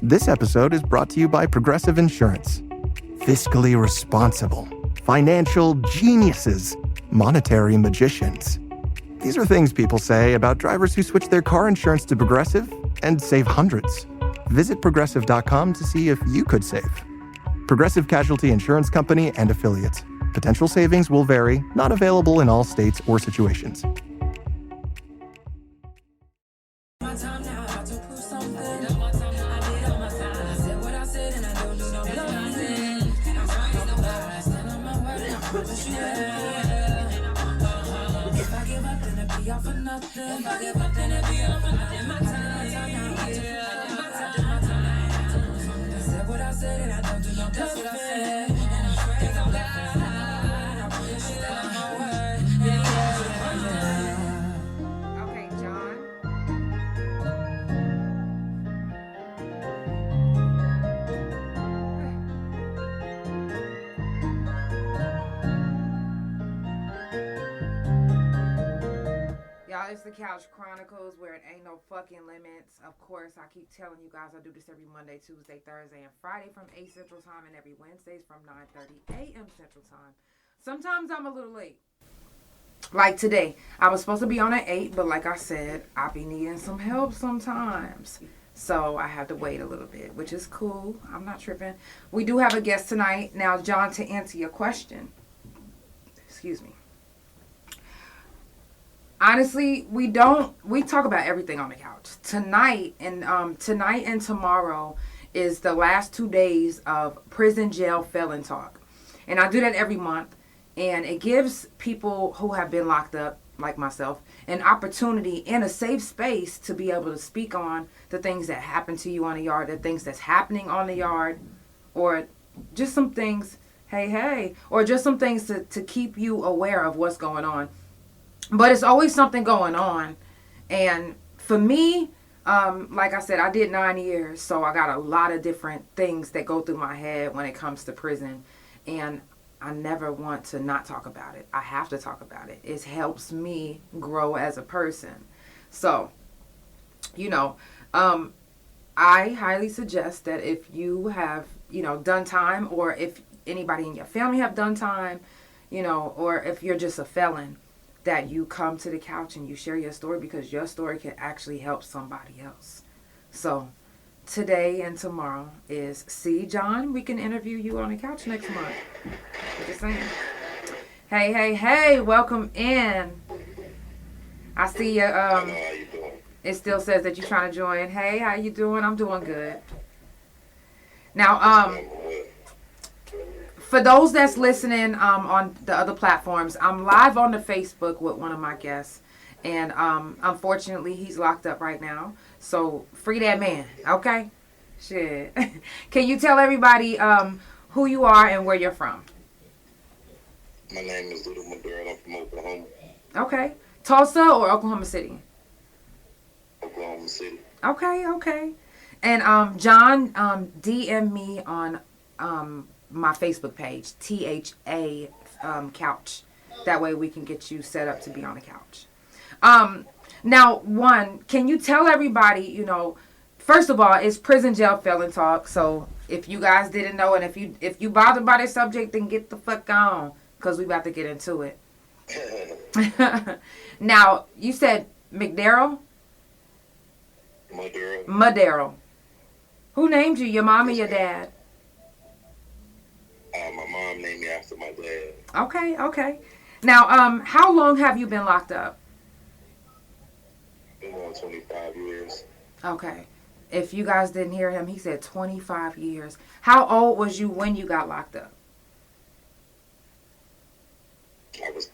This episode is brought to you by Progressive Insurance. Fiscally responsible, financial geniuses, monetary magicians. These are things people say about drivers who switch their car insurance to Progressive and save hundreds. Visit progressive.com to see if you could save. Progressive Casualty Insurance Company and Affiliates. Potential savings will vary, not available in all states or situations. It's the Couch Chronicles, where it ain't no fucking limits. Of course, I keep telling you guys I do this every Monday, Tuesday, Thursday, and Friday from 8 Central Time, and every Wednesdays from 9:30 a.m. Central Time. Sometimes I'm a little late. Like today, I was supposed to be on at 8, but like I said, I be needing some help sometimes. So I have to wait a little bit, which is cool. I'm not tripping. We do have a guest tonight. Now, John, to answer your question. Excuse me. Honestly, we talk about everything on the couch. Tonight and tomorrow is the last 2 days of prison jail felon talk. And I do that every month. And it gives people who have been locked up, like myself, an opportunity in a safe space to be able to speak on the things that happen to you on the yard, the things that's happening on the yard, or just some things, or just some things to keep you aware of what's going on. But it's always something going on. And for me, like I said, I did 9 years. So I got a lot of different things that go through my head when it comes to prison. And I never want to not talk about it. I have to talk about it. It helps me grow as a person. So, I highly suggest that if you have, done time, or if anybody in your family have done time, or if you're just a felon, that you come to the couch and you share your story, because your story can actually help somebody else. So today and tomorrow is, see, John, we can interview you on the couch next month. Just saying. Hey, welcome in. I see you. How you doing? It still says that you're trying to join. Hey, how you doing? I'm doing good. Now, for those that's listening on the other platforms, I'm live on the Facebook with one of my guests. And unfortunately, he's locked up right now. So free that man, okay? Shit. Can you tell everybody who you are and where you're from? My name is MaDarryl. I'm from Oklahoma. Okay. Tulsa or Oklahoma City? Oklahoma City. Okay. And John, DM me on my Facebook page, THA Couch. That way we can get you set up to be on the couch. Now, can you tell everybody, first of all, it's prison jail felon talk. So if you guys didn't know, and if you bothered by this subject, then get the fuck on, because we about to get into it. Now, you said MaDarryl? MaDarryl. Who named you? Your mom or your dad? My mom named me after my dad. Okay. Now, how long have you been locked up? Been on 25 years. Okay. If you guys didn't hear him, he said 25 years. How old was you when you got locked up? I was.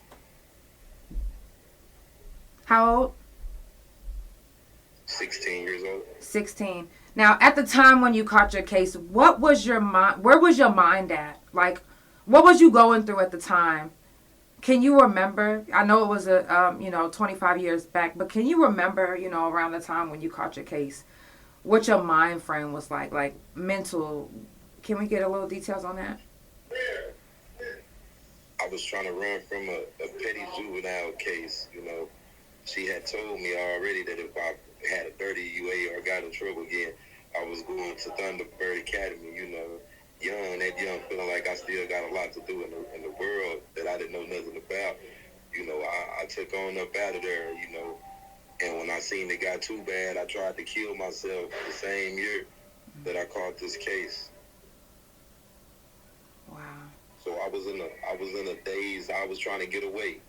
How old? 16 years old. 16. Now, at the time when you caught your case, what was your mind? Where was your mind at? Like, what was you going through at the time? Can you remember? I know it was 25 years back, but can you remember, around the time when you caught your case, what your mind frame was like mental? Can we get a little details on that? I was trying to run from a petty juvenile case. She had told me already that if I had a dirty UA or got in trouble again, I was going to Thunderbird Academy, you know, young, feeling like I still got a lot to do in the world that I didn't know nothing about. You know, I took on up out of there, you know, and when I seen it got too bad, I tried to kill myself the same year that I caught this case. Wow. So I was in a daze. I was trying to get away.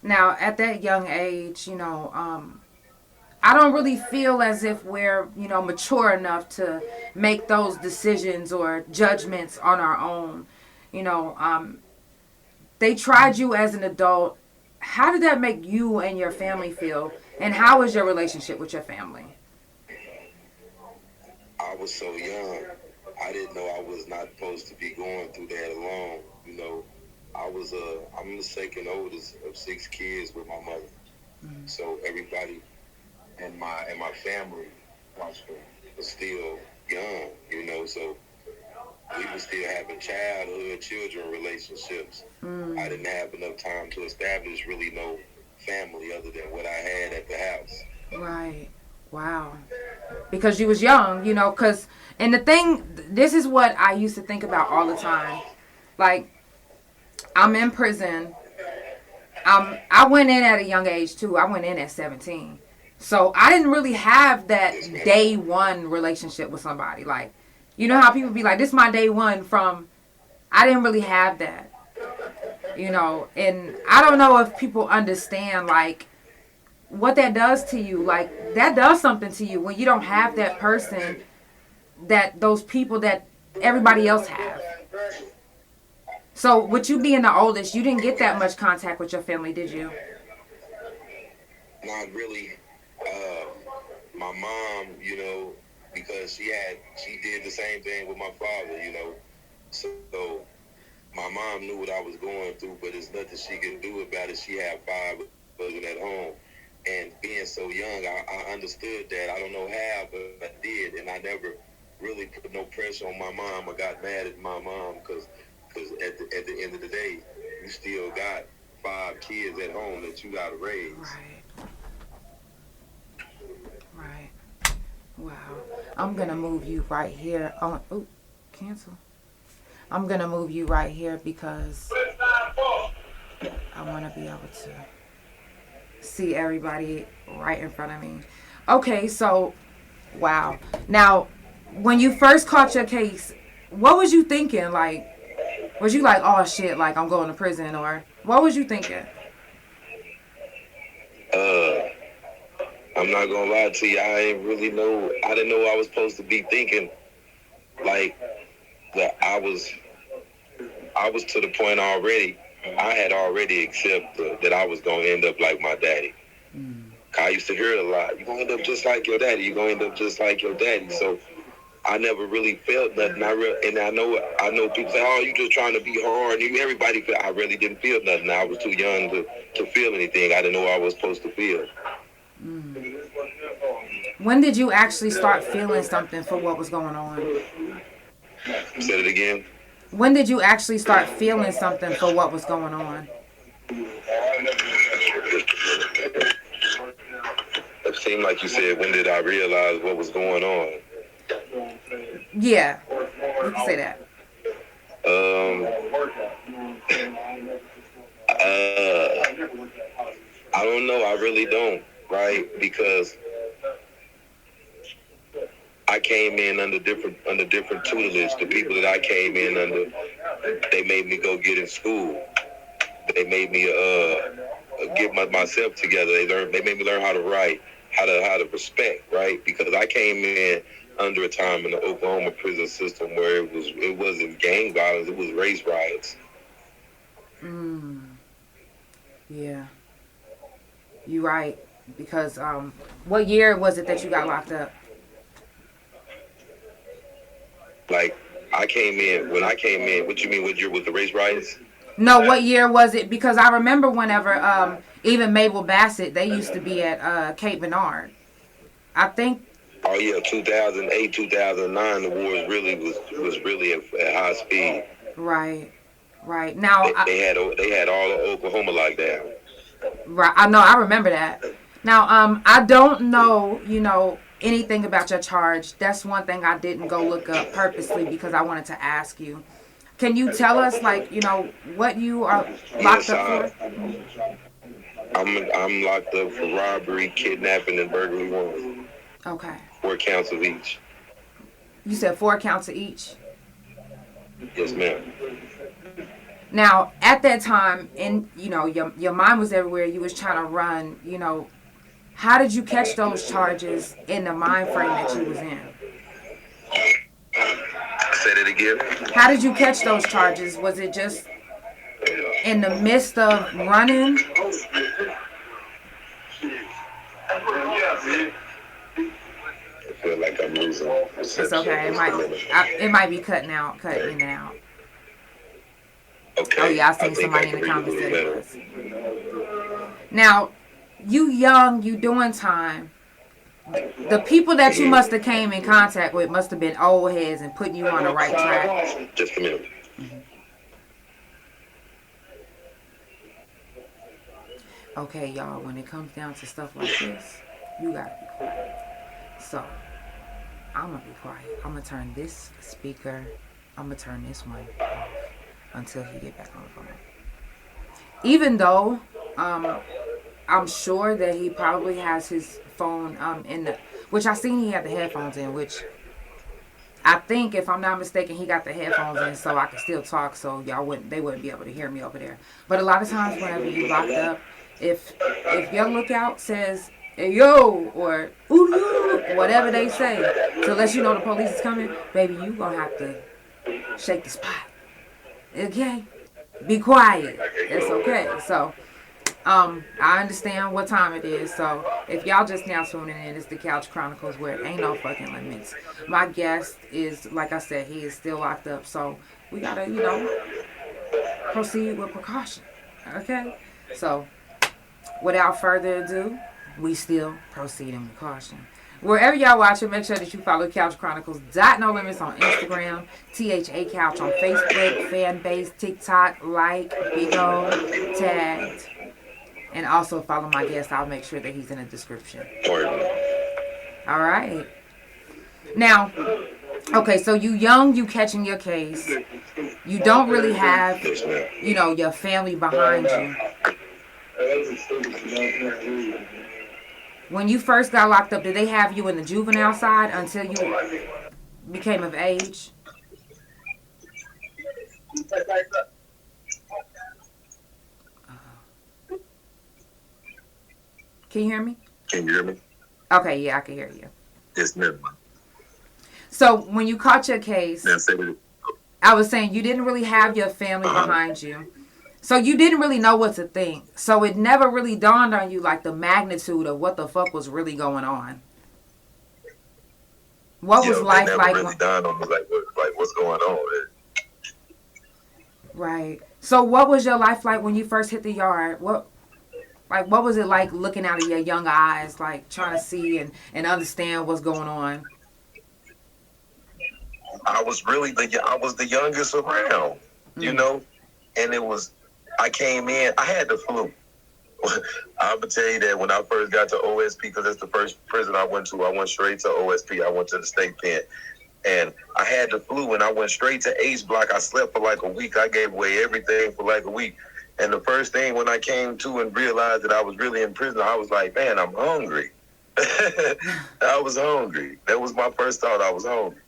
Now, at that young age, you know, I don't really feel as if we're, you know, mature enough to make those decisions or judgments on our own. You know, they tried you as an adult. How did that make you and your family feel? And how is your relationship with your family? I was so young. I didn't know I was not supposed to be going through that alone. You know, I'm the second oldest of 6 kids with my mother. Mm-hmm. So everybody in my family was still young, you know, so we were still having children relationships. I didn't have enough time to establish really no family other than what I had at the house. Right. Wow. Because you was young, you know, and the thing, this is what I used to think about all the time. Like, I'm in prison. I went in at a young age, too. I went in at 17. So I didn't really have that day one relationship with somebody. Like, you know how people be like, this is my day one I didn't really have that. You know, and I don't know if people understand, like, what that does to you. Like, that does something to you when you don't have that person, those people that everybody else have. So with you being the oldest, you didn't get that much contact with your family, did you? Not really. My mom, you know, because she did the same thing with my father, you know. So my mom knew what I was going through, but there's nothing she could do about it. She had 5 of us at home. And being so young, I understood that. I don't know how, but I did. And I never really put no pressure on my mom. I got mad at my mom because at the end of the day, you still got 5 kids at home that you got to raise. Right. Wow. I'm going to move you right here. Cancel. I'm going to move you right here because I want to be able to see everybody right in front of me. Okay, so, wow. Now, when you first caught your case, what was you thinking? Like, was you like, oh shit, like I'm going to prison, or what was you thinking? I'm not gonna lie to you, I didn't know I was supposed to be thinking. Like, that I was to the point already. I had already accepted that I was gonna end up like my daddy. I used to hear it a lot. You're gonna end up just like your daddy. You're gonna end up just like your daddy. So I never really felt nothing. And I know people say, "Oh, you just trying to be hard." And everybody feel. I really didn't feel nothing. I was too young to feel anything. I didn't know what I was supposed to feel. When did you actually start feeling something for what was going on? Say it again. When did you actually start feeling something for what was going on? It seemed like you said, when did I realize what was going on? Yeah, you can say that. I don't know. I really don't, right? Because I came in under different tutelage. The people that I came in under, they made me go get in school. They made me get myself together. They made me learn how to write, how to respect, right? Because I came in under a time in the Oklahoma prison system where it wasn't gang violence, it was race riots. Yeah. You're right. Because what year was it that you got locked up? Like, when I came in, what you mean, what year was the race riots? No, what year was it? Because I remember whenever even Mabel Bassett, they used to be at Cape Bernard. I think. Oh yeah, 2008, 2009, the war was really at high speed. Right. Now they had all of Oklahoma locked down. Right, I know. I remember that. Now, I don't know. You know, anything about your charge. That's one thing I didn't go look up purposely because I wanted to ask you. Can you tell us, like, what you are locked up for? I'm locked up for robbery, kidnapping, and burglary one. Okay. 4 counts of each. You said 4 counts of each? Yes, ma'am. Now, at that time, and your mind was everywhere. You was trying to run. How did you catch those charges in the mind frame that you was in? Say that again. How did you catch those charges? Was it just in the midst of running? I feel like I'm losing. It's okay. It might be cutting in and out. Okay. Oh yeah, I seen somebody in the comments that it was. Now, you young, you doing time. The people that you must have came in contact with must have been old heads and putting you on the right track. Just a minute. Okay, y'all, when it comes down to stuff like this, you gotta be quiet. So, I'm gonna be quiet. I'm gonna turn this speaker, I'm gonna turn this one off until he get back on the phone. Even though, I'm sure that he probably has his phone which I seen he had the headphones in, which I think, if I'm not mistaken, he got the headphones in so I can still talk, so they wouldn't be able to hear me over there. But a lot of times whenever you locked up, if your lookout says, "Hey, yo," or "Ooh," whatever they say to let you know the police is coming, baby, you gonna have to shake the spot. Okay? Be quiet. It's okay. So, I understand what time it is. So, if y'all just now tuning in, it's the Couch Chronicles where it ain't no fucking limits. My guest is, like I said, he is still locked up. So, we gotta, proceed with precaution. Okay? So, without further ado, we still proceeding with caution. Wherever y'all watching, make sure that you follow Couch Chronicles No Limits on Instagram, THA Couch on Facebook, fan base, TikTok, big O, tagged. And also follow my guest. I'll make sure that he's in the description. All right. Now, okay, so you young, you catching your case. You don't really have, your family behind you. When you first got locked up, did they have you in the juvenile side until you became of age? Can you hear me? Can you hear me? Okay, yeah, I can hear you. Yes, ma'am. So when you caught your case, I was saying you didn't really have your family behind you. So you didn't really know what to think. So it never really dawned on you, like, the magnitude of what the fuck was really going on. What was life like? Really dawned on me, like what's going on? Right. So what was your life like when you first hit the yard? What was it like looking out of your young eyes, like trying to see and understand what's going on? I was the youngest around, and I came in, I had the flu. I'm going to tell you that when I first got to OSP, because that's the first prison I went to, I went straight to OSP. I went to the state pen. And I had the flu, and I went straight to H block. I slept for like a week. I gave away everything for like a week. And the first thing when I came to and realized that I was really in prison, I was like, man, I'm hungry. I was hungry. That was my first thought. I was hungry.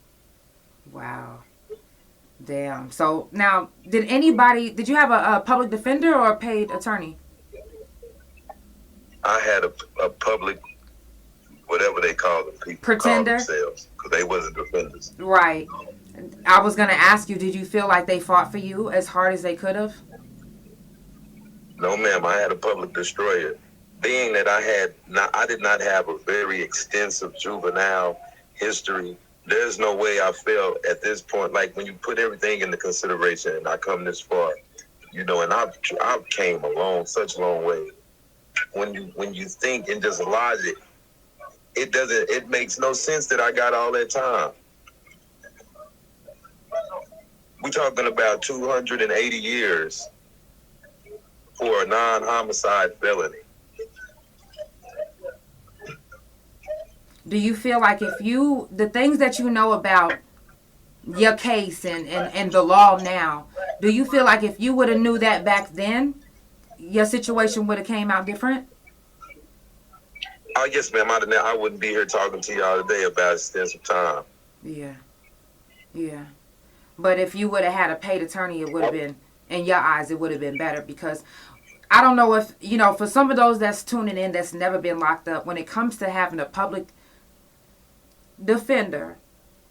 Wow. Damn. So now, did you have a public defender or a paid attorney? I had a public, whatever they call them, people pretender call themselves, because they wasn't defenders. Right. I was going to ask you, did you feel like they fought for you as hard as they could have? No, ma'am. I had a public destroyer. Being that I did not have a very extensive juvenile history, there's no way I felt at this point, like when you put everything into consideration and I come this far, and I've came such a long way. When you think and just logic, it makes no sense that I got all that time. We're talking about 280 years for a non-homicide felony. do you feel like if you, the things that you know about your case and the law now, do you feel like if you would have knew that back then, your situation would have came out different? Oh, yes, ma'am. I wouldn't be here talking to y'all today about extensive time. Yeah. Yeah. But if you would have had a paid attorney, it would have been, in your eyes, it would have been better. Because I don't know if, you know, for some of those that's tuning in that's never been locked up, when it comes to having a public defender,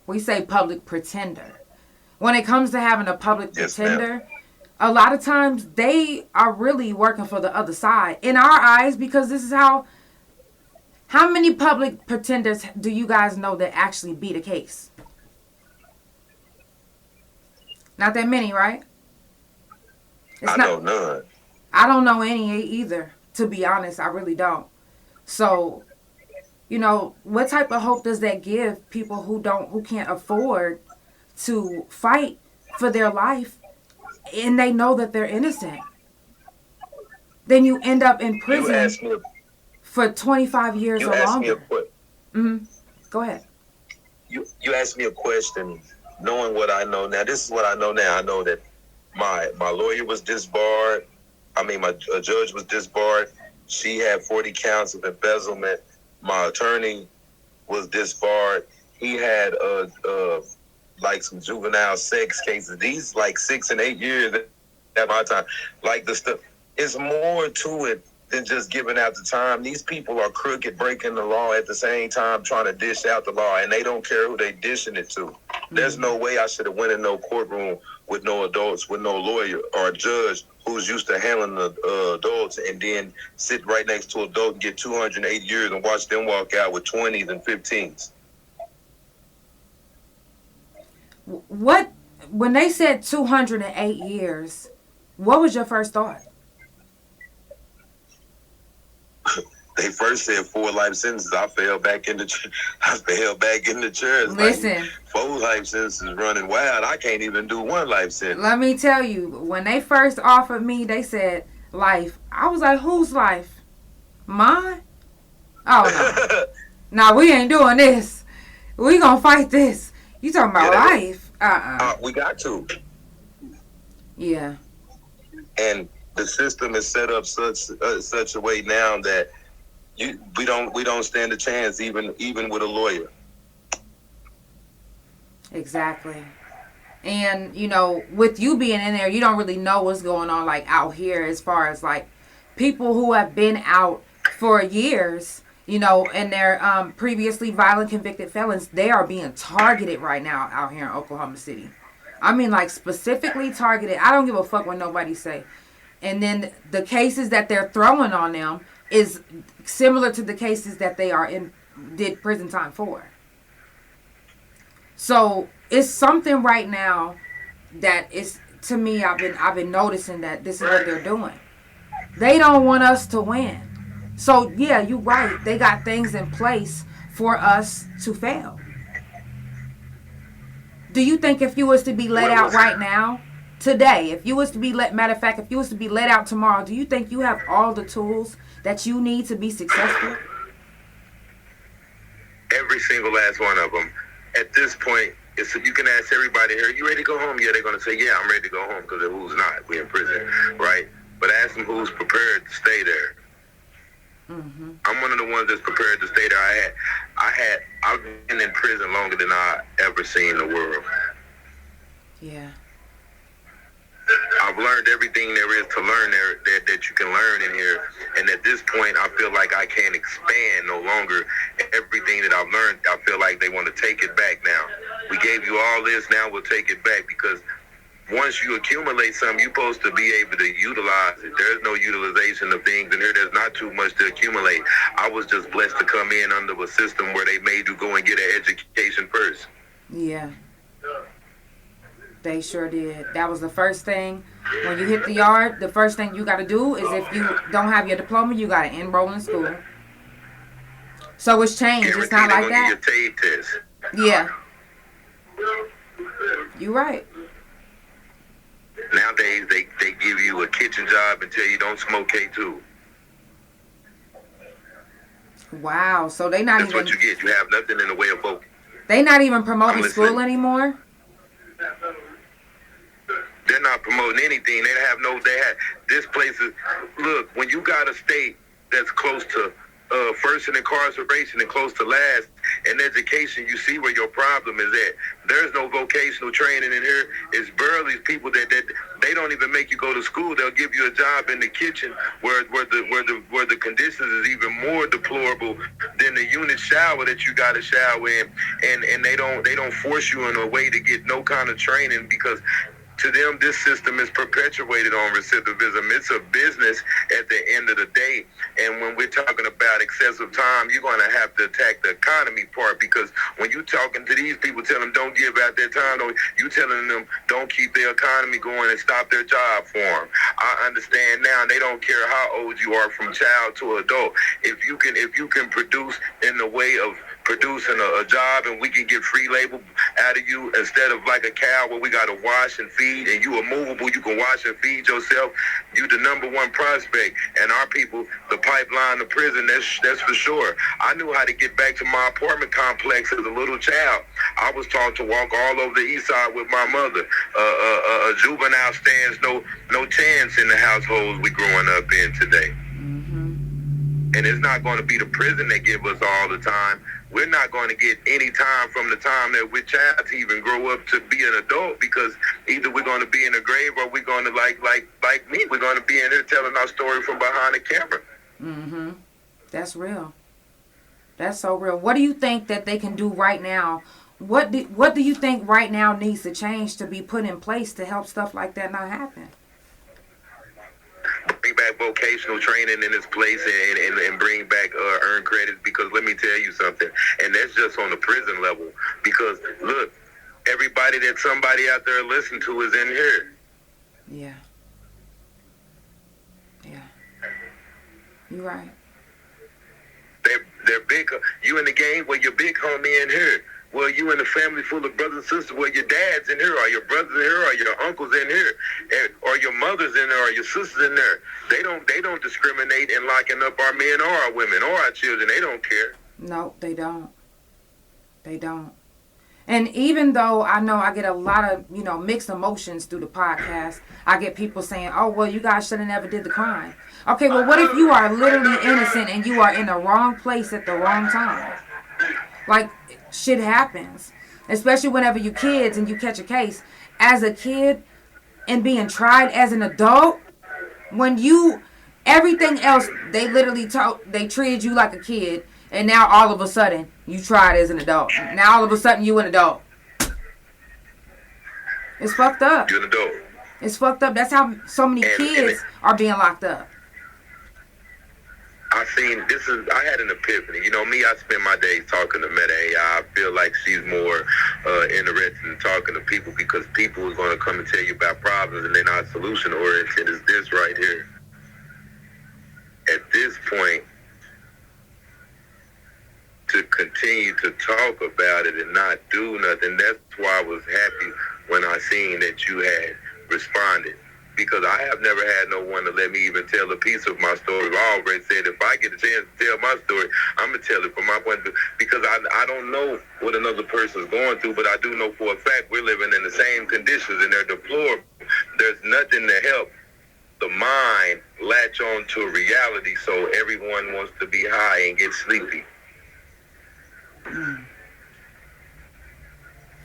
we say public pretender. When it comes to having a public pretender, a lot of times they are really working for the other side in our eyes, because this is how many public pretenders do you guys know that actually beat a case? Not that many, right? I know none. I don't know any either, to be honest. I really don't. So, you know, what type of hope does that give people who can't afford to fight for their life and they know that they're innocent? Then you end up in prison for 25 years or longer. Go ahead. You asked me a question, knowing what I know now. This is what I know now. I know that my lawyer was disbarred. I mean, a judge was disbarred. She had 40 counts of embezzlement. My attorney was disbarred. He had like some juvenile sex cases. These like 6 and 8 years at my time. Like the stuff, it's more to it than just giving out the time. These people are crooked, breaking the law at the same time, trying to dish out the law, and they don't care who they dishing it to. There's no way I should have went in no courtroom with no adults, with no lawyer or a judge who's used to handling the adults, and then sit right next to an adult and get 208 years and watch them walk out with 20s and 15s. What, when they said 208 years, what was your first thought? They first said 4 life sentences. I fell back in the chairs. Listen, like 4 life sentences running wild. I can't even do 1 life sentence. Let me tell you, when they first offered me, they said life. I was like, whose life? Mine? Oh no, no, we ain't doing this. We gonna fight this. You talking about life? We got to. Yeah. And the system is set up such a way now that we don't stand a chance even with a lawyer. Exactly. And you know, with you being in there, you don't really know what's going on like out here as far as like people who have been out for years, you know, and they're previously violent convicted felons. They are being targeted right now out here in Oklahoma City. I mean, like specifically targeted. I don't give a fuck what nobody say. And then the cases that they're throwing on them is similar to the cases that they did prison time for. So it's something right now that is, to me, I've been noticing that this is what they're doing. They don't want us to win. So yeah, you're right. They got things in place for us to fail. Do you think if you was to be let out right now, today, if you was to be matter of fact, if you was to be let out tomorrow, do you think you have all the tools that you need to be successful? Every single last one of them. At this point, you can ask everybody here, you ready to go home? Yeah, they're going to say, yeah, I'm ready to go home, because who's not? We're in prison, right? But ask them who's prepared to stay there. Mm-hmm. I'm one of the ones that's prepared to stay there. I've been in prison longer than I ever seen in the world. Yeah. I've learned everything there is to learn there that you can learn in here. And at this point, I feel like I can't expand no longer. Everything that I've learned, I feel like they want to take it back now. We gave you all this, now we'll take it back, because once you accumulate something, you're supposed to be able to utilize it. There's no utilization of things in here. There's not too much to accumulate. I was just blessed to come in under a system where they made you go and get an education first. Yeah. They sure did. That was the first thing. When you hit the yard, the first thing you got to do is, if you don't have your diploma, you got to enroll in school. So it's changed. It's not like that. Give you a TABE test. Yeah. You're right. Nowadays, they give you a kitchen job and tell you don't smoke K2. Wow. So they not That's even. what you get. You have nothing in the way of voting. They not even promoting school anymore. They're not promoting anything. This place is, look, when you got a state that's close to first in incarceration and close to last in education, you see where your problem is at. There's no vocational training in here. It's barely people that they don't even make you go to school. They'll give you a job in the kitchen where the conditions is even more deplorable than the unit shower that you got to shower in, and they don't force you in a way to get no kind of training, because to them, this system is perpetuated on recidivism. It's a business at the end of the day. And when we're talking about excessive time, you're going to have to attack the economy part, because when you're talking to these people, telling them don't give out their time, you telling them don't keep their economy going and stop their job for them. I understand now. They don't care how old you are, from child to adult. If you can produce in the way of producing a job, and we can get free labor out of you instead of like a cow where we got to wash and feed, and you are movable, you can wash and feed yourself, you the number one prospect. And our people, the pipeline to prison, that's for sure. I knew how to get back to my apartment complex as a little child. I was taught to walk all over the east side with my mother. A juvenile stands no chance in the households we growing up in today. And it's not going to be the prison that give us all the time. We're not going to get any time from the time that we're child to even grow up to be an adult, because either we're going to be in the grave or we're going to, like me, we're going to be in here telling our story from behind the camera. That's real. That's so real. What do you think that they can do right now? What do you think right now needs to change to be put in place to help stuff like that not happen? Bring back vocational training in its place, and bring back earned credits, because let me tell you something, and that's just on the prison level, because look, everybody that somebody out there listening to is in here. Yeah. You're right. They're big. You in the game? Well, your big homie in here. Well, you in a family full of brothers and sisters. Well, your dad's in here, or your brothers in here, or your uncles in here, or your mother's in there, or your sisters in there. They don't discriminate in locking up our men or our women or our children. They don't care. No, they don't. They don't. And even though I know I get a lot of, mixed emotions through the podcast, I get people saying, oh, well, you guys should have never did the crime. Okay, well, what if you are literally innocent and you are in the wrong place at the wrong time? Like, shit happens. Especially whenever you kids and you catch a case. As a kid and being tried as an adult, everything else, they literally they treated you like a kid, and now all of a sudden, you tried as an adult. Now all of a sudden, you an adult. It's fucked up. You're an adult. It's fucked up. That's how so many kids are being locked up. I had an epiphany. You know me, I spend my days talking to MaDarryl. I feel like she's more interested in talking to people, because people are going to come and tell you about problems and they're not solution oriented. Is this right here. At this point, to continue to talk about it and not do nothing, that's why I was happy when I seen that you had responded. Because I have never had no one to let me even tell a piece of my story. I already said if I get a chance to tell my story, I'm going to tell it from my point of view. Because I don't know what another person's going through, but I do know for a fact we're living in the same conditions, and they're deplorable. There's nothing to help the mind latch on to reality, so everyone wants to be high and get sleepy.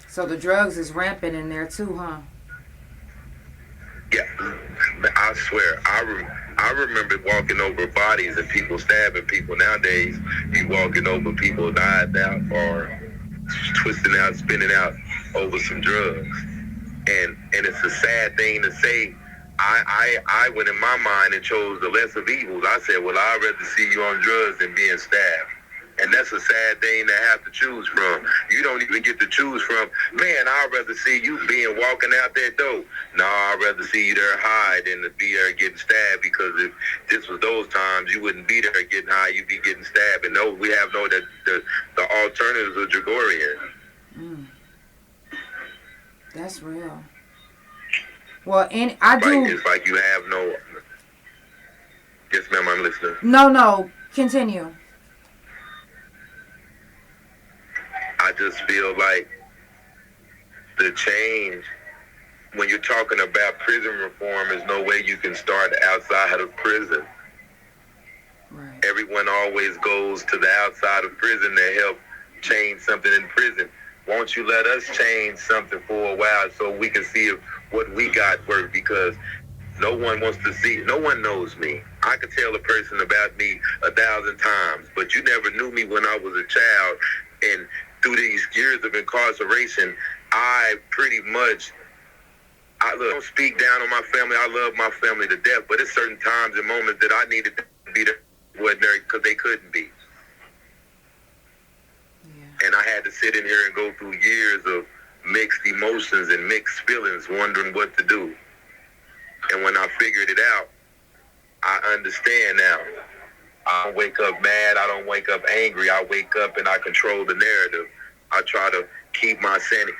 So the drugs is rampant in there too, huh? Yeah, I swear, I remember walking over bodies and people stabbing people. Nowadays, you walking over people's eyes out or twisting out, spinning out over some drugs. And it's a sad thing to say. I went in my mind and chose the less of evils. I said, well, I'd rather see you on drugs than being stabbed. And that's a sad thing to have to choose from. You don't even get to choose from, man, I'd rather see you walking out that door. No, I'd rather see you there high than to be there getting stabbed, because if this was those times, you wouldn't be there getting high, you'd be getting stabbed. And no, we have no that the alternatives are Gregorian. That's real. Well, and I do. It's like you have no. Yes, ma'am, I'm listening. No, continue. just feel like the change, when you're talking about prison reform, is no way you can start outside of prison. Right. Everyone always goes to the outside of prison to help change something in prison. Won't you let us change something for a while so we can see if what we got works? Because no one wants to see, no one knows me. I could tell a person about me 1,000 times, but you never knew me when I was a child. And through these years of incarceration, I pretty much, I don't speak down on my family. I love my family to death, but at certain times and moments that I needed to be there, wasn't there because they couldn't be. Yeah. And I had to sit in here and go through years of mixed emotions and mixed feelings, wondering what to do. And when I figured it out, I understand now. I don't wake up mad. I don't wake up angry. I wake up and I control the narrative. I try to keep my sanity.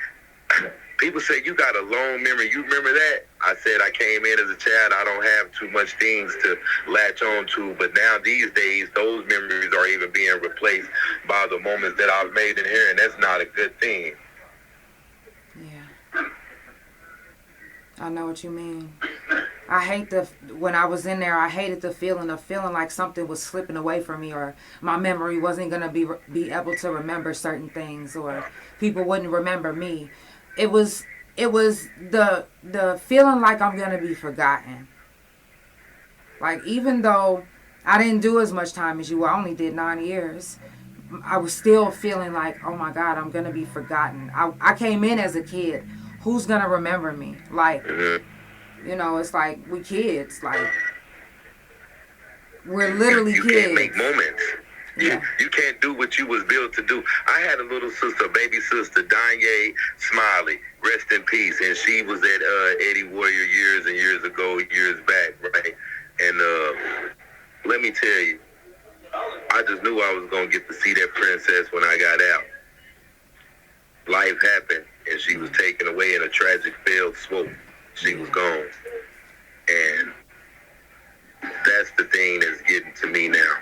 People say, you got a long memory. You remember that? I said, I came in as a child. I don't have too much things to latch on to. But now these days, those memories are even being replaced by the moments that I've made in here. And that's not a good thing. Yeah. I know what you mean. I hate when I was in there, I hated the feeling of feeling like something was slipping away from me, or my memory wasn't going to be able to remember certain things, or people wouldn't remember me. It was the feeling like I'm going to be forgotten. Like, even though I didn't do as much time as you, I only did 9 years, I was still feeling like, oh my God, I'm going to be forgotten. I came in as a kid. Who's going to remember me? Like, you know, it's like we kids. Like, we're literally you kids. You can't make moments. Yeah. You can't do what you was built to do. I had a little sister, baby sister, Danye Smiley, rest in peace. And she was at Eddie Warrior years and years ago, years back, right? And let me tell you, I just knew I was going to get to see that princess when I got out. Life happened, and she was taken away in a tragic failed swoop. She was gone. And that's the thing that's getting to me now.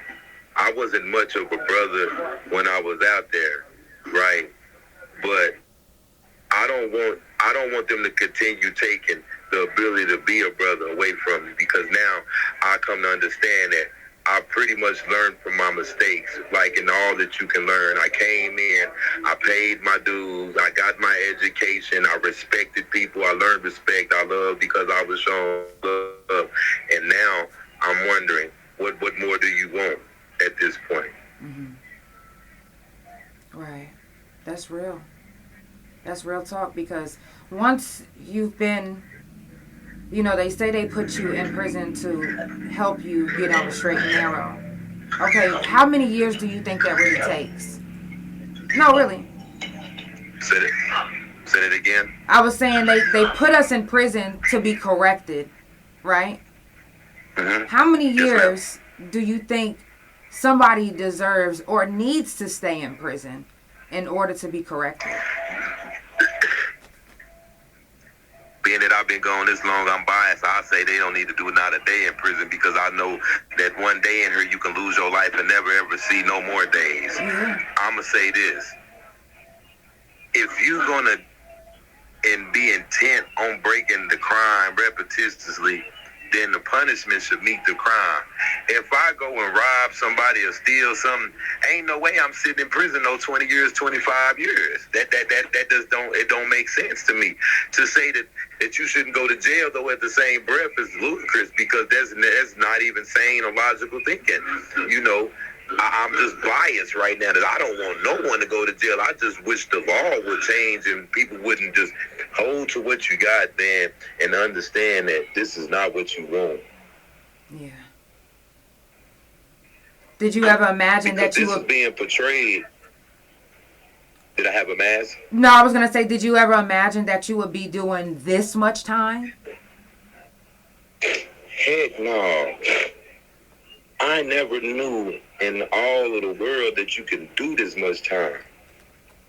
I wasn't much of a brother when I was out there, right? But I don't want them to continue taking the ability to be a brother away from me, because now I come to understand that I pretty much learned from my mistakes, like in all that you can learn. I came in, I paid my dues, I got my education, I respected people, I learned respect, I loved because I was shown love. And now I'm wondering, what more do you want at this point? Mm-hmm. Right. That's real. That's real talk, because once you've been, you know, they say they put you in prison to help you get on the straight and narrow. Okay, how many years do you think that really takes? No, really. Say it again. I was saying they put us in prison to be corrected, right? Mm-hmm. How many Yes, years do you think somebody deserves or needs to stay in prison in order to be corrected? Being that I've been gone this long, I'm biased. I say they don't need to do not a day in prison, because I know that one day in here you can lose your life and never ever see no more days. Yeah. I'm going to say this. If you're going to and be intent on breaking the crime repetitiously, then the punishment should meet the crime. If I go and rob somebody or steal something, ain't no way I'm sitting in prison no 20 years, 25 years. That just don't make sense to me. To say that you shouldn't go to jail, though, at the same breath is ludicrous, because that's not even sane or logical thinking. You know, I'm just biased right now that I don't want no one to go to jail. I just wish the law would change and people wouldn't just hold to what you got, man, and understand that this is not what you want. Yeah. Did you ever imagine because that you this would... is being portrayed? Did I have a mask? No, I was going to say, did you ever imagine that you would be doing this much time? Heck no. I never knew in all of the world that you can do this much time.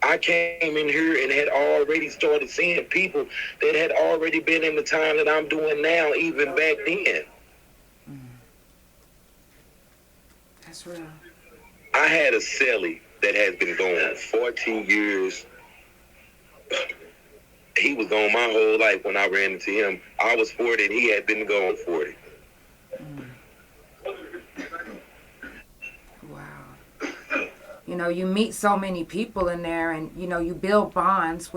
I came in here and had already started seeing people that had already been in the time that I'm doing now, even back then. That's real. I had a cellie that has been gone 14 years. He was gone my whole life when I ran into him. I was 40 and he had been gone 40. Wow. You know, you meet so many people in there, and, you know, you build bonds,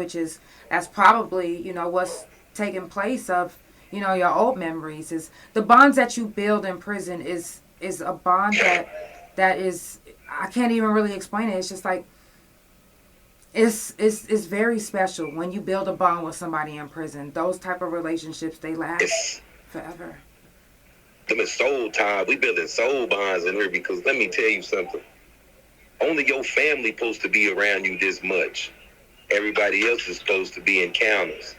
that's probably, you know, what's taking place of, you know, your old memories. Is the bonds that you build in prison is a bond that is, I can't even really explain it. It's just like, it's very special when you build a bond with somebody in prison. Those type of relationships, they last forever. Them is soul ties. We building soul bonds in here, because let me tell you something. Only your family supposed to be around you this much. Everybody else is supposed to be encounters.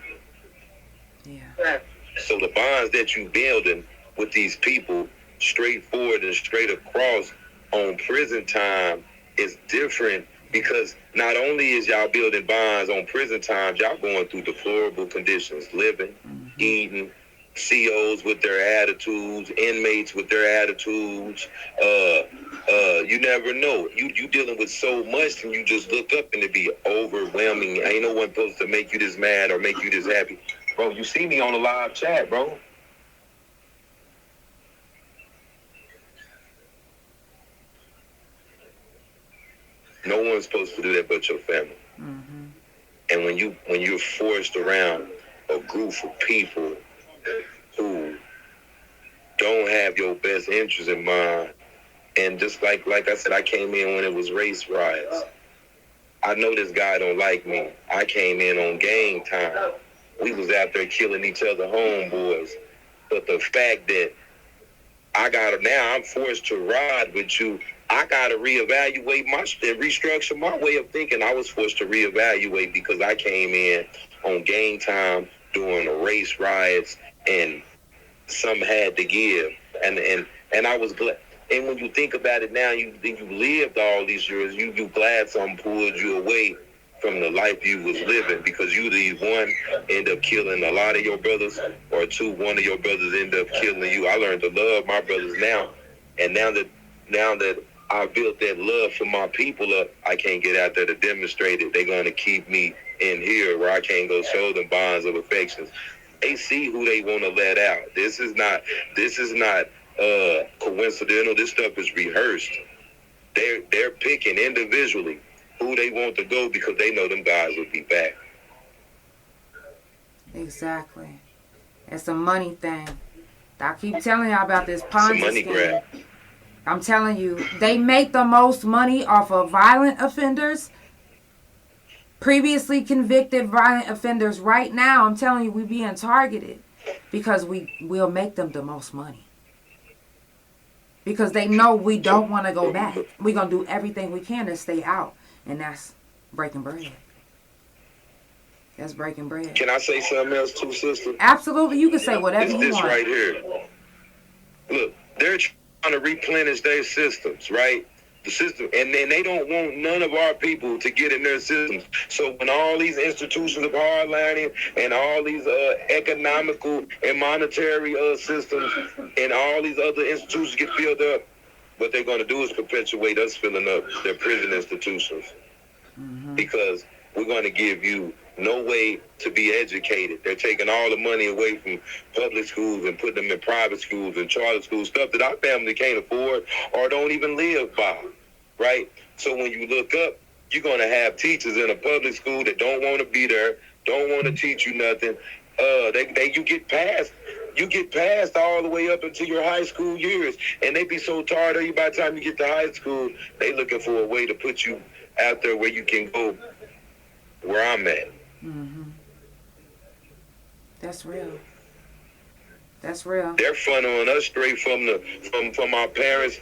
Yeah. So the bonds that you building with these people, straightforward and straight across on prison time, is different, because not only is y'all building bonds on prison time, y'all going through deplorable conditions, living, eating, COs with their attitudes, inmates with their attitudes. You never know. You dealing with so much, and you just look up and it be overwhelming. Ain't no one supposed to make you this mad or make you this happy. Bro, you see me on the live chat, bro. No one's supposed to do that but your family. Mm-hmm. And when you're forced around a group of people who don't have your best interest in mind, and just like I said, I came in when it was race riots. I know this guy don't like me. I came in on gang time. We was out there killing each other homeboys. But the fact that now I'm forced to ride with you, I gotta reevaluate and restructure my way of thinking. I was forced to reevaluate because I came in on gang time during the race riots, and some had to give, and I was glad. And when you think about it now, you lived all these years. You glad something pulled you away from the life you was living, because you either one end up killing a lot of your brothers, or two, one of your brothers end up killing you. I learned to love my brothers now, and now that I built that love for my people up, I can't get out there to demonstrate it. They're gonna keep me in here where I can't go show them bonds of affections. They see who they want to let out. This is not coincidental. This stuff is rehearsed. They're picking individually who they want to go, because they know them guys will be back. Exactly. It's a money thing. I keep telling y'all about this Ponzi money scheme. grab. I'm telling you, they make the most money off of violent offenders, previously convicted violent offenders. Right now, I'm telling you, we're being targeted because we'll make them the most money. Because they know we don't want to go back. We're going to do everything we can to stay out. And that's breaking bread. That's breaking bread. Can I say something else too, sister? Absolutely. You can say whatever you this want. This right here. Look, they're trying to replenish their systems, right? The system, and then they don't want none of our people to get in their systems. So when all these institutions of hardlining and all these economical and monetary systems and all these other institutions get filled up, what they're going to do is perpetuate us filling up their prison institutions. Mm-hmm. Because we're going to give you no way to be educated. They're taking all the money away from public schools and putting them in private schools and charter schools, stuff that our family can't afford or don't even live by, right? So when you look up, you're going to have teachers in a public school that don't want to be there, don't want to teach you nothing. You get passed all the way up into your high school years, and they be so tired of you by the time you get to high school, they looking for a way to put you out there where you can go where I'm at. Mm-hmm. That's real. That's real. They're funneling us straight from our parents'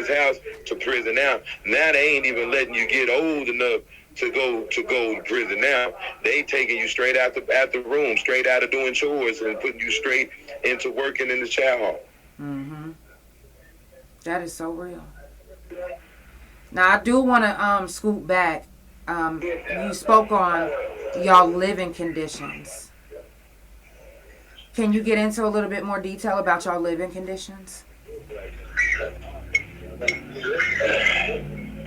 house to prison now. Now they ain't even letting you get old enough to go to prison now. They taking you straight out the room, straight out of doing chores, and putting you straight into working in the child hall. Mm-hmm. That is so real. Now I do want to scoot back. You spoke on y'all living conditions. Can you get into a little bit more detail about y'all living conditions?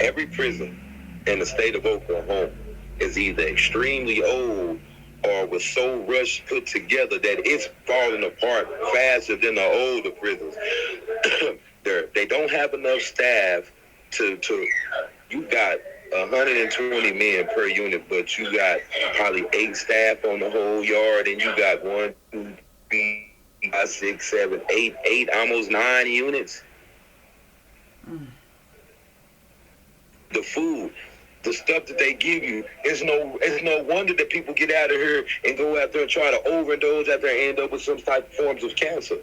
Every prison in the state of Oklahoma is either extremely old or was so rushed put together that it's falling apart faster than the older prisons. They don't have enough staff to you got 120 men per unit, but you got probably 8 staff on the whole yard, and you got 1, 2, 3, 5, 6, 7, 8, almost 9 units. The food, the stuff that they give you, it's no wonder that people get out of here and go out there and try to overindulge out there and end up with some type of forms of cancer.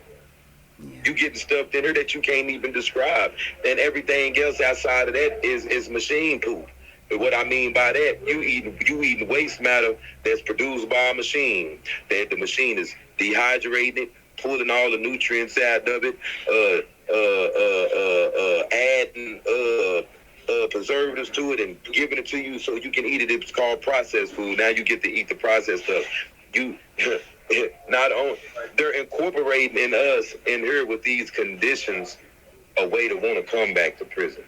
Yeah. You getting stuff in here that you can't even describe, and everything else outside of that is machine poop. But what I mean by that, you eating waste matter that's produced by a machine. That the machine is dehydrating it, pulling all the nutrients out of it, adding preservatives to it and giving it to you so you can eat it. It's called processed food. Now you get to eat the processed stuff. They're incorporating in us in here with these conditions a way to want to come back to prison.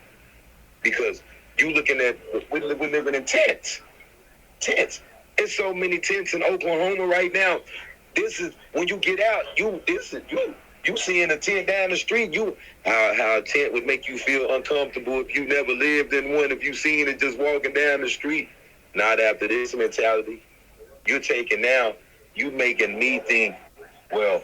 Because you looking at, we're living in tents. There's so many tents in Oklahoma right now. This is, when you get out, you seeing a tent down the street, how a tent would make you feel uncomfortable if you never lived in one, if you seen it just walking down the street. Not after this mentality. You making me think, well,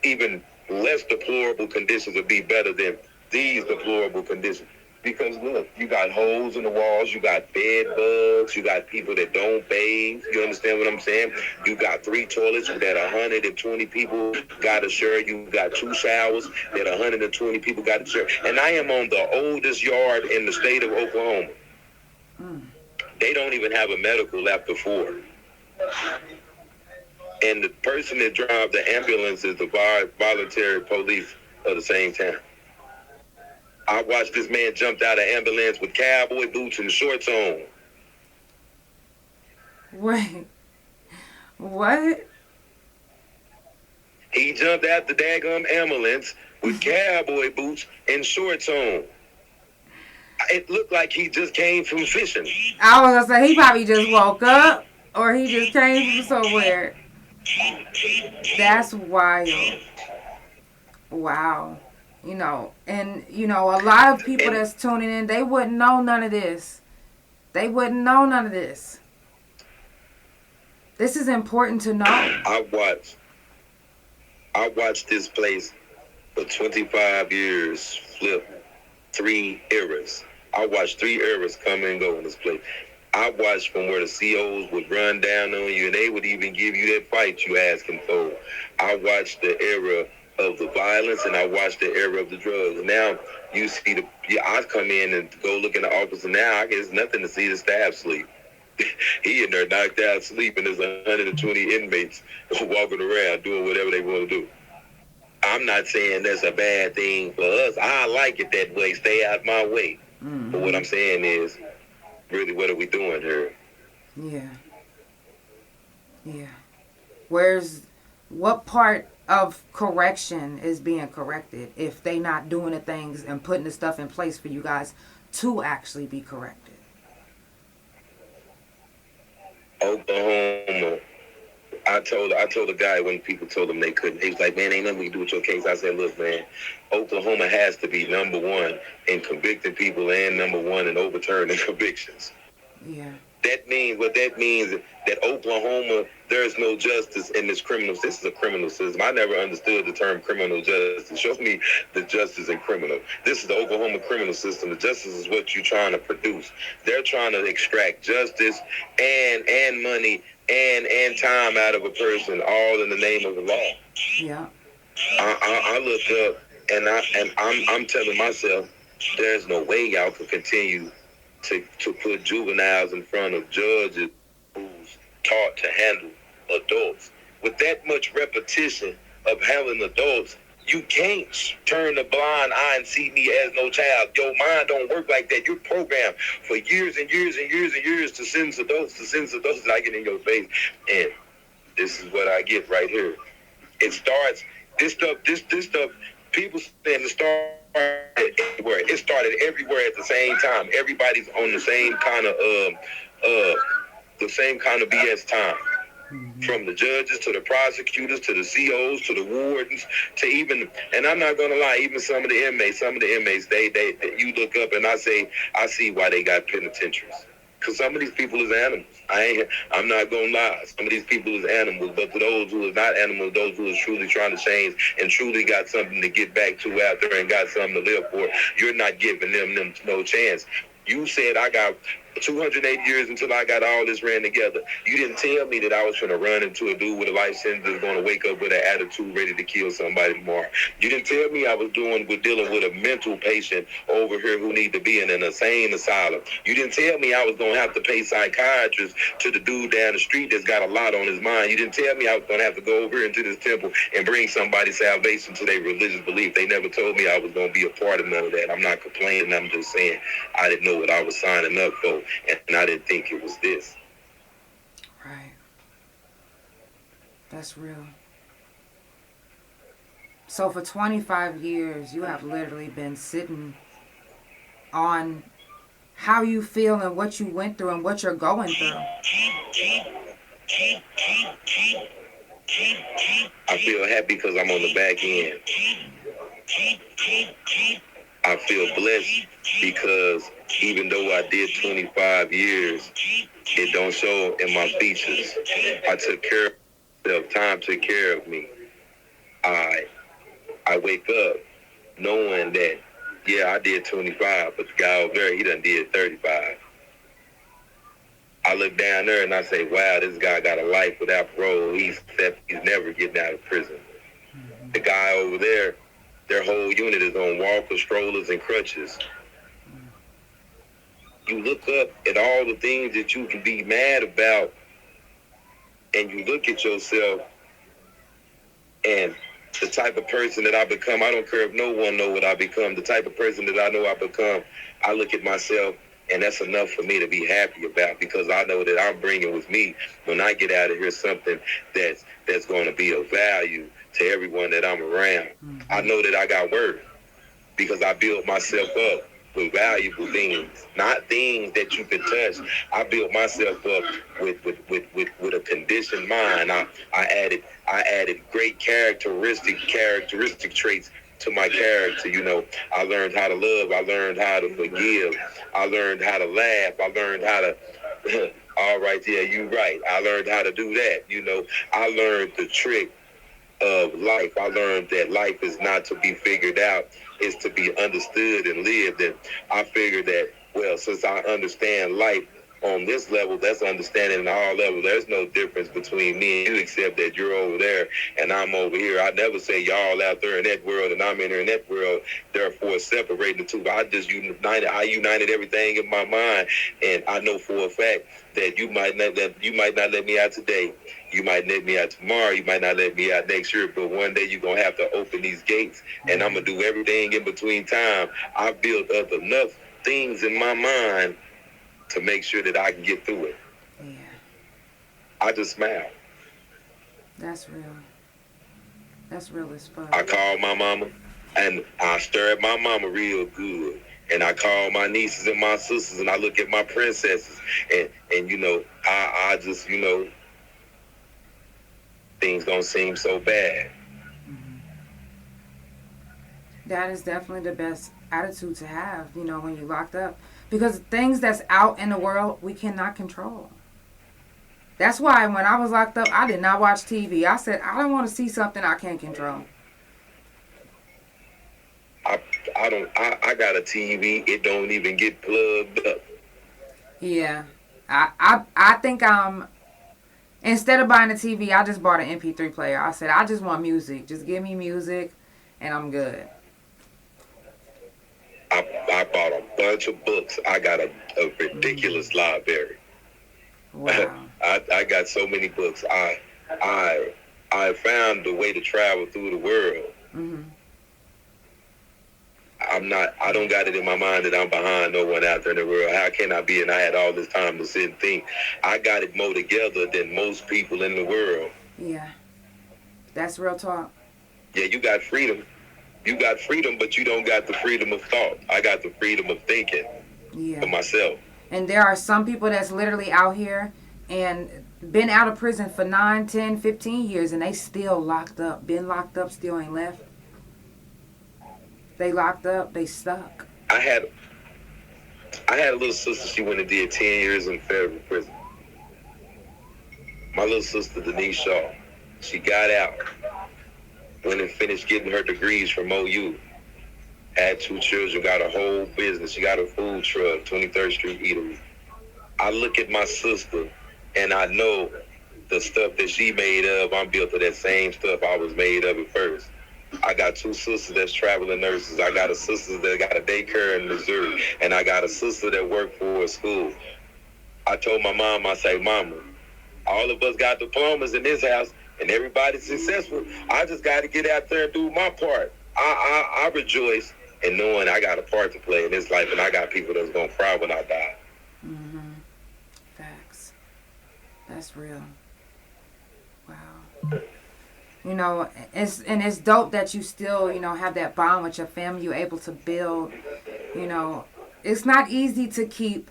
even less deplorable conditions would be better than these deplorable conditions. Because look, you got holes in the walls, you got bed bugs, you got people that don't bathe. You understand what I'm saying? You got 3 toilets that 120 people got to share. You got 2 showers that 120 people got to share. And I am on the oldest yard in the state of Oklahoma. They don't even have a medical after 4. And the person that drives the ambulance is the voluntary police of the same town. I watched this man jump out of ambulance with cowboy boots and shorts on. Wait. What? He jumped out the daggum ambulance with cowboy boots and shorts on. It looked like he just came from fishing. I was gonna say, he probably just woke up or he just came from somewhere. That's wild. Wow. And a lot of people that's tuning in, they wouldn't know none of this. This is important to know. I watched this place for 25 years flip 3 eras. I watched 3 eras come and go in this place. I watched from where the COs would run down on you and they would even give you that fight you asking for. I watched the era of the violence and I watched the era of the drugs. Now you see I come in and go look in the office and now I guess nothing to see the staff sleep. He in there knocked out sleeping. There's 120 inmates walking around doing whatever they want to do. I'm not saying that's a bad thing for us. I like it that way. Stay out my way. Mm-hmm. But what I'm saying is, really, what are we doing here? Yeah. What part of correction is being corrected if they not doing the things and putting the stuff in place for you guys to actually be corrected? Oklahoma. I told a guy when people told him they couldn't, he was like, man, ain't nothing we can do with your case. I said, look, man, Oklahoma has to be number 1 in convicting people and number 1 in overturning convictions. Yeah. That means that Oklahoma, there's no justice in this criminal. This is a criminal system. I never understood the term criminal justice. Show me the justice in criminal. This is the Oklahoma criminal system. The justice is what you're trying to produce. They're trying to extract justice and money and time out of a person, all in the name of the law. Yeah. I looked up and I'm telling myself, there's no way y'all can continue to put juveniles in front of judges who's taught to handle adults. With that much repetition of handling adults, you can't turn the blind eye and see me as no child. Your mind don't work like that. You're programmed for years and years and years and years to sentence adults, and I get in your face. And this is what I get right here. It starts, this stuff, people saying it starts everywhere. It started everywhere at the same time. Everybody's on the same kind of BS time. From the judges to the prosecutors to the COs to the wardens to even, and I'm not gonna lie, even some of the inmates, they you look up and I see why they got penitentiaries. Because some of these people is animals. I'm not gonna lie. Some of these people is animals, but to those who is not animals, those who is truly trying to change and truly got something to get back to out there and got something to live for, you're not giving them no chance. You said I got 208 years until I got all this ran together. You didn't tell me that I was going to run into a dude with a life sentence that's going to wake up with an attitude ready to kill somebody tomorrow. You didn't tell me I was dealing with a mental patient over here who need to be in an insane asylum. You didn't tell me I was going to have to pay psychiatrists to the dude down the street that's got a lot on his mind. You didn't tell me I was going to have to go over here into this temple and bring somebody salvation to their religious belief. They never told me I was going to be a part of none of that. I'm not complaining. I'm just saying I didn't know what I was signing up for, and I didn't think it was this. Right. That's real. So for 25 years, you have literally been sitting on how you feel and what you went through and what you're going through. I feel happy because I'm on the back end. I feel blessed because even though I did 25 years, it don't show in my features. I took care of myself. Time took care of me. I wake up knowing that, yeah, I did 25, but the guy over there, he done did 35. I look down there and I say, wow, this guy got a life without parole. He's never getting out of prison. The guy over there, their whole unit is on walkers, strollers, and crutches. You look up at all the things that you can be mad about, and you look at yourself and the type of person that I become. I don't care if no one know what I become. The type of person that I know I become, I look at myself, and that's enough for me to be happy about, because I know that I'm bringing with me when I get out of here something that's going to be of value to everyone that I'm around. I know that I got worth because I built myself up with valuable things, not things that you could touch. I built myself up with a conditioned mind. I added great characteristic traits to my character. You know, I learned how to love. I learned how to forgive. I learned how to laugh. I learned how to, all right, yeah, you right. I learned how to do that. You know, I learned the trick of life. I learned that life is not to be figured out. It's to be understood and lived. And I figured that, well, since I understand life on this level, that's understanding in all levels. There's no difference between me and you except that you're over there and I'm over here. I never say y'all out there in that world and I'm in here in that world, therefore separating the two. I just united everything in my mind, and I know for a fact that you might not let me out today. You might let me out tomorrow. You might not let me out next year, but one day you're going to have to open these gates, and I'm going to do everything in between time. I built up enough things in my mind to make sure that I can get through it. Yeah. I just smile. That's real. That's real as fuck. I call my mama, and I stare at my mama real good. And I call my nieces and my sisters, and I look at my princesses. And you know, I just, you know, things don't seem so bad. That is definitely the best attitude to have, you know, when you're locked up. Because things that's out in the world, we cannot control. That's why when I was locked up, I did not watch TV. I said, I don't want to see something I can't control. I got a TV. It don't even get plugged up. Yeah. I think instead of buying a TV, I just bought an MP3 player. I said, I just want music. Just give me music and I'm good. I bought a bunch of books. I got a ridiculous library. Wow. I got so many books. I found a way to travel through the world. Mm-hmm. I don't got it in my mind that I'm behind no one out there in the world. How can I be? And I had all this time to sit and think. I got it more together than most people in the world. Yeah. That's real talk. Yeah, you got freedom, You got freedom, but you don't got the freedom of thought. I got the freedom of thinking for myself. And there are some people that's literally out here and been out of prison for 9, 10, 15 years, and they still locked up. Been locked up, still ain't left. They locked up, they stuck. I had a little sister, she went and did 10 years in federal prison. My little sister, Denise Shaw, she got out, went and finished getting her degrees from OU. Had 2 children, got a whole business. She got a food truck, 23rd Street Eatery. I look at my sister, and I know the stuff that she made of, I'm built of that same stuff I was made of at first. I got 2 sisters that's traveling nurses. I got a sister that got a daycare in Missouri, and I got a sister that worked for a school. I told my mom, I say, Mama, all of us got diplomas in this house, and everybody's successful. I just got to get out there and do my part. I rejoice in knowing I got a part to play in this life, and I got people that's going to cry when I die. Mm-hmm. Facts. That's real. Wow. You know, it's dope that you still, you know, have that bond with your family. You're able to build, you know. It's not easy to keep,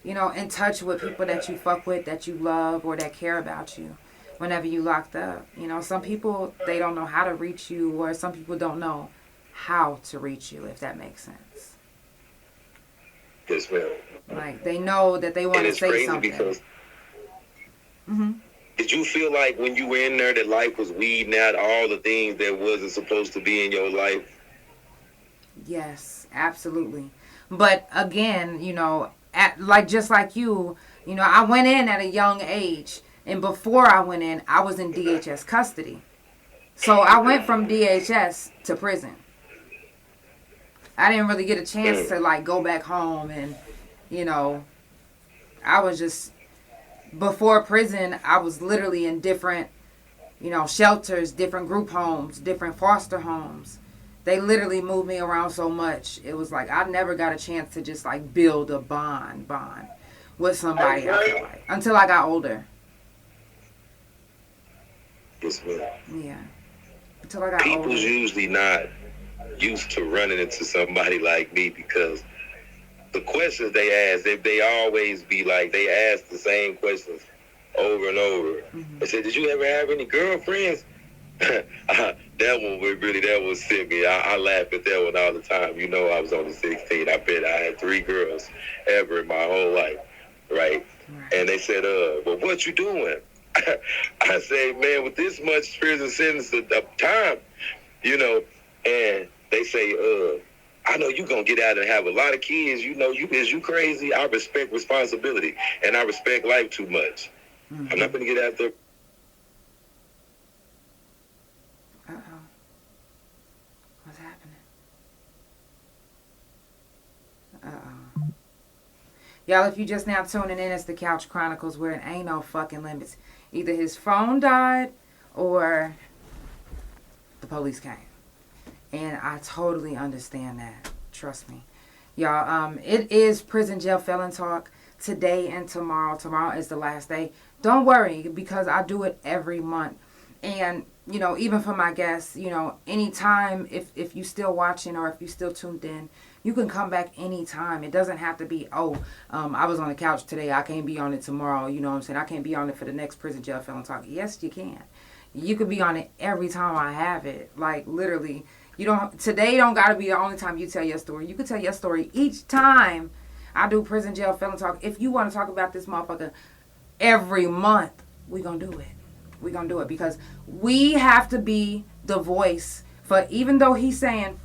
you know, in touch with people that you fuck with, that you love, or that care about you whenever you locked up. You know, some people, they don't know how to reach you, or some people don't know how to reach you, if that makes sense. Yes, ma'am. Like, they know that they want to say something. Because mm-hmm. Did you feel like when you were in there that life was weeding out all the things that wasn't supposed to be in your life? Yes, absolutely. But again, you know, just like you know, I went in at a young age, and before I went in, I was in DHS custody. So I went from DHS to prison. I didn't really get a chance to, like, go back home, and, you know, I was just, before prison, I was literally in different, you know, shelters, different group homes, different foster homes. They literally moved me around so much. It was like I never got a chance to just, like, build a bond with somebody, I feel like, until I got older. Yes, ma'am. Yeah. Until I got older. People's usually not used to running into somebody like me, because the questions they ask, they always be like, they ask the same questions over and over. Mm-hmm. I said, did you ever have any girlfriends? That one sent me. I laugh at that one all the time. You know, I was only 16. I bet I had 3 girls ever in my whole life, right? And they said, well, what you doing? I say, man, with this much prison sentence of time, you know, and they say, I know you're going to get out and have a lot of kids. You know, you crazy. I respect responsibility, and I respect life too much. Mm-hmm. I'm not going to get out there. Uh-oh. What's happening? Uh-oh. Y'all, if you just now tuning in, it's the Couch Chronicles, where it ain't no fucking limits. Either his phone died or the police came. And I totally understand that. Trust me. Y'all, it is Prison Jail Felon Talk today and tomorrow. Tomorrow is the last day. Don't worry, because I do it every month. And, you know, even for my guests, you know, anytime, if you still watching or if you still tuned in, you can come back anytime. It doesn't have to be, I was on the couch today, I can't be on it tomorrow. You know what I'm saying? I can't be on it for the next Prison Jail Felon Talk. Yes, you can. You can be on it every time I have it. Like, literally. Today don't gotta be the only time you tell your story. You can tell your story each time I do Prison Jail Felon Talk. If you want to talk about this motherfucker every month, we gonna do it. We gonna do it, because we have to be the voice for, even though he's saying,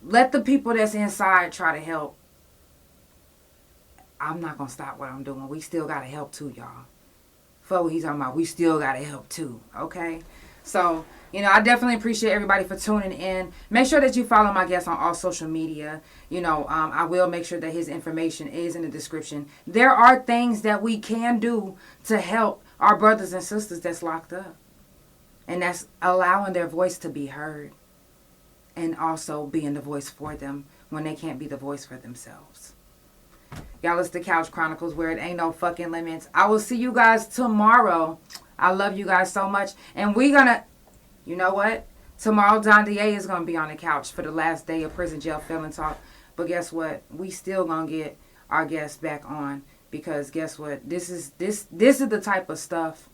let the people that's inside try to help. I'm not gonna stop what I'm doing. We still gotta help too, y'all. For what he's talking about, we still gotta help too, okay? So, you know, I definitely appreciate everybody for tuning in. Make sure that you follow my guest on all social media. You know, I will make sure that his information is in the description. There are things that we can do to help our brothers and sisters that's locked up. And that's allowing their voice to be heard. And also being the voice for them when they can't be the voice for themselves. Y'all, it's the Couch Chronicles, where it ain't no fucking limits. I will see you guys tomorrow. I love you guys so much. And we're gonna, you know what? Tomorrow, Don DA is going to be on the couch for the last day of Prison Jail Felon Talk. But guess what? We still going to get our guests back on. Because guess what? This is the type of stuff.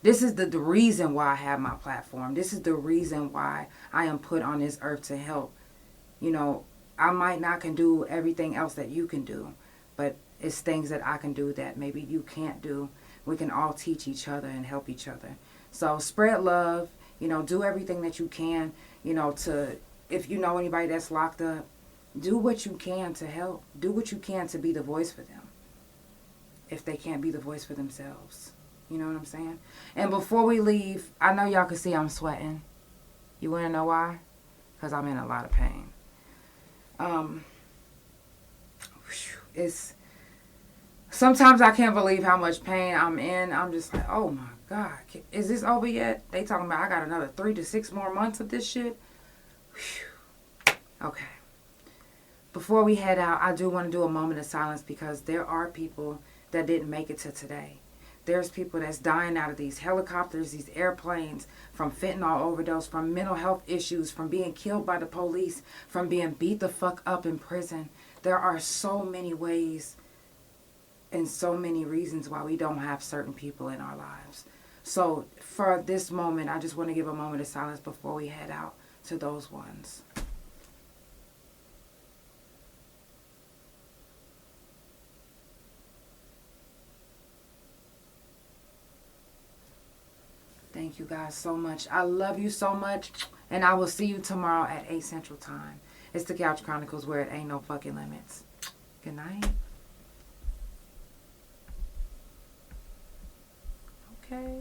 This is the reason why I have my platform. This is the reason why I am put on this earth to help. You know, I might not can do everything else that you can do. But it's things that I can do that maybe you can't do. We can all teach each other and help each other. So spread love. You know, do everything that you can, you know, if you know anybody that's locked up, do what you can to help. Do what you can to be the voice for them if they can't be the voice for themselves. You know what I'm saying? And before we leave, I know y'all can see I'm sweating. You want to know why? Because I'm in a lot of pain. Sometimes I can't believe how much pain I'm in. I'm just like, oh my God, is this over yet? They talking about I got another 3 to 6 more months of this shit. Whew. Okay. Before we head out, I do want to do a moment of silence because there are people that didn't make it to today. There's people that's dying out of these helicopters, these airplanes, from fentanyl overdose, from mental health issues, from being killed by the police, from being beat the fuck up in prison. There are so many ways and so many reasons why we don't have certain people in our lives. So for this moment, I just want to give a moment of silence before we head out to those ones. Thank you guys so much. I love you so much. And I will see you tomorrow at 8 Central Time. It's the Couch Chronicles where it ain't no fucking limits. Good night. Okay.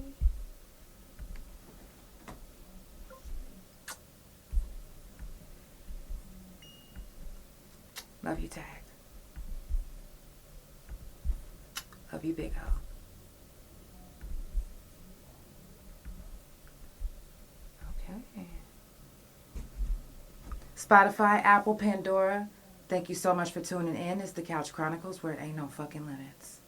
Love you, Tag. Love you, Big O. Okay. Spotify, Apple, Pandora. Thank you so much for tuning in. It's the Couch Chronicles where it ain't no fucking limits.